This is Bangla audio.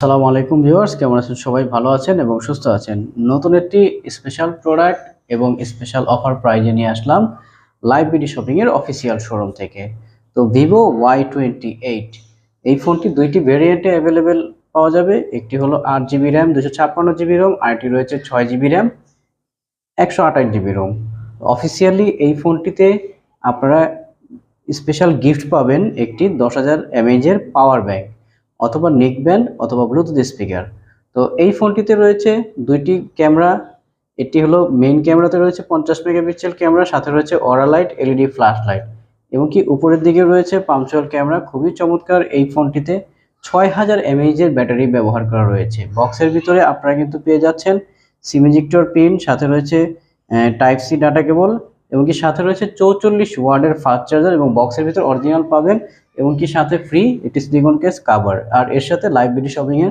আসসালামু আলাইকুম ভিউয়ার্স, কেমন আছেন? সবাই ভালো আছেন এবং সুস্থ আছেন। নতুন একটি স্পেশাল প্রোডাক্ট এবং স্পেশাল অফার প্রাইজে নিয়ে আসলাম লাইভ বিডি শপিং এর অফিসিয়াল শোরুম থেকে। তো ভিভো Y28 এই ফোনটি দুইটি ভেরিয়েন্টে অ্যাভেলেবেল পাওয়া যাবে। একটি হলো 8GB র্যাম 256GB রোম, আরেকটি রয়েছে 6GB RAM 128GB Rome. Officially এই ফোনটিতে আপনারা স্পেশাল গিফট পাবেন একটি 10,000 mAh এর পাওয়ার ব্যাংক অথবা নেক ব্যান্ড অথবা ব্লুটুথ স্পিকার। তো এই ফোনটিতে রয়েছে দুইটি ক্যামেরা। এটি হলো মেইন ক্যামেরাতে রয়েছে 50 মেগাপিক্সেল ক্যামেরা, সাথে রয়েছে অরা লাইট, এলইডি ফ্ল্যাশ লাইট এবং কি উপরের দিকে রয়েছে পাঞ্চুয়াল ক্যামেরা। খুবই চমৎকার এই ফোনটিতে 6000 mAh এর ব্যাটারি ব্যবহার করা রয়েছে। বক্সের ভিতরে আপনারা কিন্তু পেয়ে যাচ্ছেন সিম ইজেক্টর পিন, সাথে রয়েছে টাইপ সি ডাটা কেবল এবং কি সাথে রয়েছে 44 ওয়াটের ফাস্ট চার্জার এবং বক্সের ভিতর অরিজিনাল পাবেন এবং কি সাথে ফ্রি একটি সিলিকন কেস কভার। আর এর সাথে লাইভ বিডি শপিং এর